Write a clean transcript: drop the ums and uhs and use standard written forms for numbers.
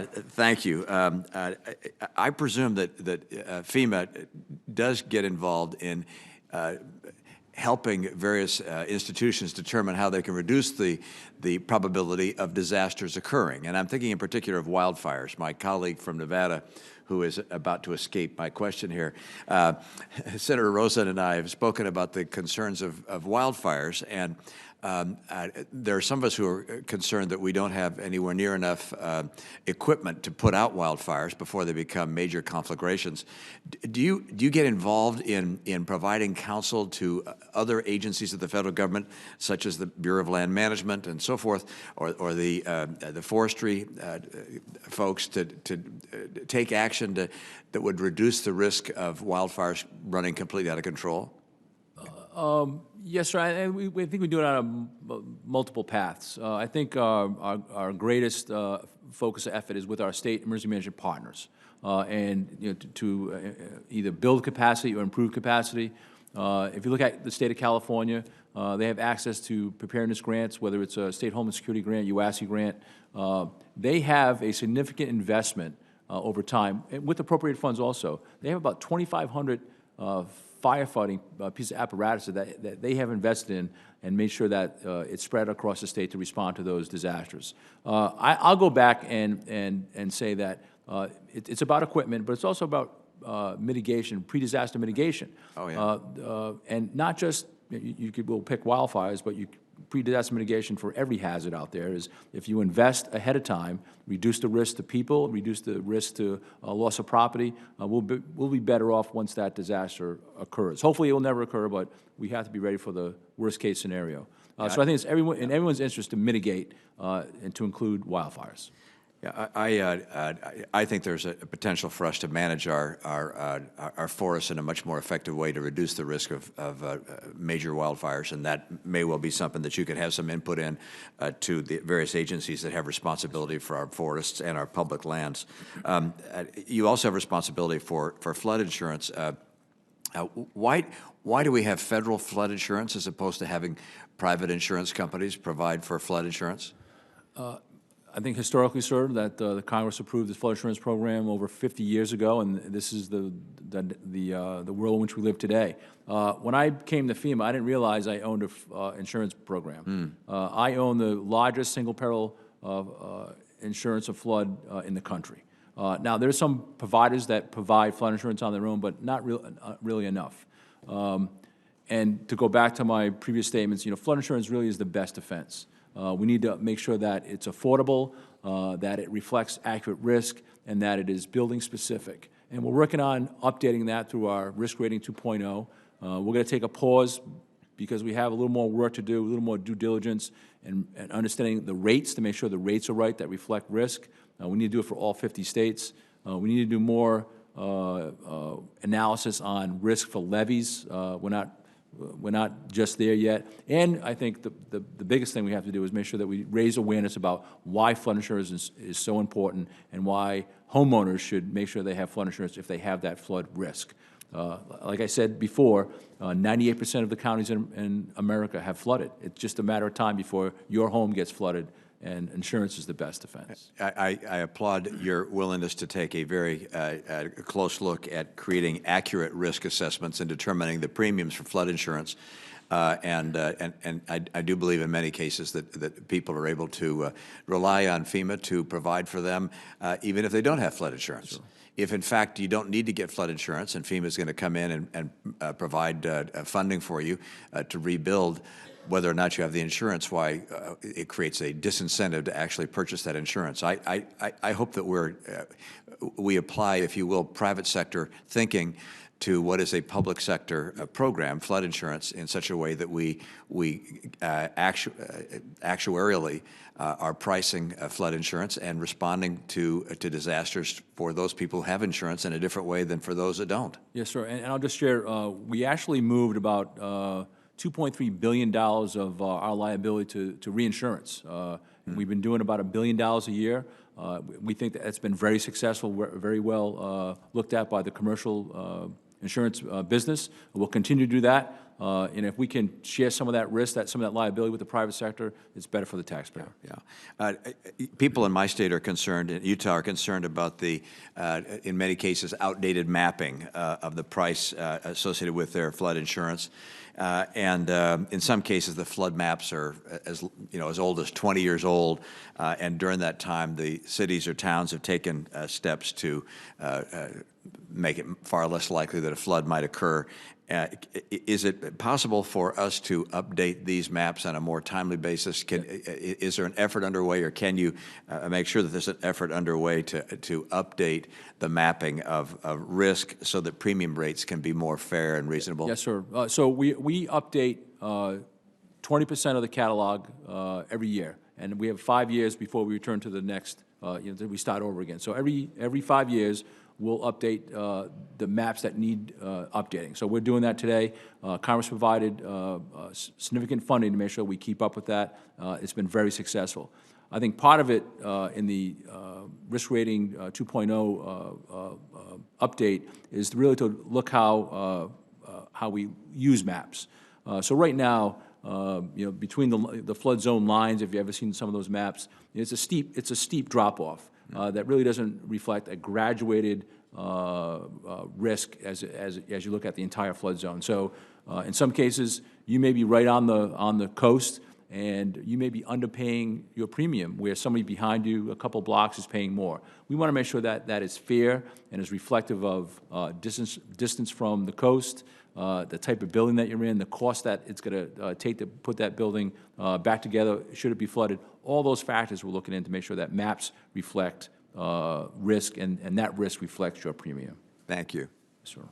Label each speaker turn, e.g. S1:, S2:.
S1: Thank you. I presume that FEMA does get involved in helping various institutions determine how they can reduce the probability of disasters occurring. And I'm thinking in particular of wildfires. My colleague from Nevada, who is about to escape my question here, Senator Rosen and I have spoken about the concerns of wildfires, and there are some of us who are concerned that we don't have anywhere near enough equipment to put out wildfires before they become major conflagrations. Do you get involved in providing counsel to other agencies of the federal government, such as the Bureau of Land Management and so forth, or the forestry folks to take action that would reduce the risk of wildfires running completely out of control?
S2: Yes, sir. And we think we do it on multiple paths. I think our greatest focus of effort is with our state emergency management partners, and to either build capacity or improve capacity. If you look at the state of California, they have access to preparedness grants, whether it's a state Homeland Security grant, UASC grant. They have a significant investment over time, and with appropriated funds also. They have about 2,500 firefighting piece of apparatus that they have invested in and made sure that it's spread across the state to respond to those disasters. I'll go back and say that it's about equipment, but it's also about mitigation, pre-disaster mitigation.
S1: Oh, yeah.
S2: And not just, we'll pick wildfires, but pre-disaster mitigation for every hazard out there is if you invest ahead of time, reduce the risk to people, reduce the risk to loss of property, we'll be better off once that disaster occurs. Hopefully it will never occur, but we have to be ready for the worst case scenario. So I think it's in everyone's interest to mitigate and to include wildfires.
S1: Yeah, I think there's a potential for us to manage our forests in a much more effective way to reduce the risk of major wildfires, and that may well be something that you could have some input in to the various agencies that have responsibility for our forests and our public lands. You also have responsibility for flood insurance. Why do we have federal flood insurance as opposed to having private insurance companies provide for flood insurance?
S2: I think historically, sir, that the Congress approved this flood insurance program over 50 years ago, and this is the world in which we live today. When I came to FEMA, I didn't realize I owned an insurance program. I own the largest single peril insurance of flood in the country. Now, there's some providers that provide flood insurance on their own, but not really enough. And to go back to my previous statements, flood insurance really is the best defense. We need to make sure that it's affordable, that it reflects accurate risk, and that it is building specific. And we're working on updating that through our risk rating 2.0. We're going to take a pause because we have a little more work to do, a little more due diligence, and understanding the rates to make sure the rates are right that reflect risk. We need to do it for all 50 states. We need to do more analysis on risk for levees. We're not just there yet. And I think the biggest thing we have to do is make sure that we raise awareness about why flood insurance is so important and why homeowners should make sure they have flood insurance if they have that flood risk. Like I said before, 98% of the counties in America have flooded. It's just a matter of time before your home gets flooded, and insurance is the best defense.
S1: I applaud your willingness to take a very close look at creating accurate risk assessments and determining the premiums for flood insurance. And I do believe in many cases that people are able to rely on FEMA to provide for them, even if they don't have flood insurance. Sure. If, in fact, you don't need to get flood insurance and FEMA is going to come in and provide funding for you to rebuild, whether or not you have the insurance, why it creates a disincentive to actually purchase that insurance. I hope that we apply, if you will, private sector thinking to what is a public sector program, flood insurance, in such a way that we actuarially are pricing flood insurance and responding to disasters for those people who have insurance in a different way than for those that don't.
S2: Yes, sir. And I'll just share, we actually moved about $2.3 billion of our liability to reinsurance. We've been doing about $1 billion a year. We think that that's been very successful, very well looked at by the commercial insurance business. We'll continue to do that. And if we can share some of that risk, some of that liability with the private sector, it's better for the taxpayer.
S1: Yeah. People in my state are concerned, in Utah are concerned about the, in many cases, outdated mapping of the price associated with their flood insurance. And in some cases, the flood maps are as old as 20 years old. And during that time, the cities or towns have taken steps to make it far less likely that a flood might occur. Is it possible for us to update these maps on a more timely basis? Is there an effort underway, or can you make sure that there's an effort underway to update the mapping of risk so that premium rates can be more fair and reasonable?
S2: Yes, sir. So we update 20% of the catalog every year, and we have 5 years before we return to the next. We start over again. So every 5 years, we'll update the maps that need updating. So we're doing that today. Congress provided significant funding to make sure we keep up with that. It's been very successful. I think part of it in the risk rating 2.0 update is really to look how we use maps. So right now, between the flood zone lines, if you've ever seen some of those maps, it's a steep drop off. That really doesn't reflect a graduated risk as you look at the entire flood zone. So in some cases, you may be right on the coast, and you may be underpaying your premium, where somebody behind you a couple blocks is paying more. We want to make sure that that is fair and is reflective of distance from the coast, the type of building that you're in, the cost that it's going to take to put that building back together, should it be flooded. All those factors we're looking in to make sure that maps reflect risk, and that risk reflects your premium.
S1: Thank you.
S2: Sure.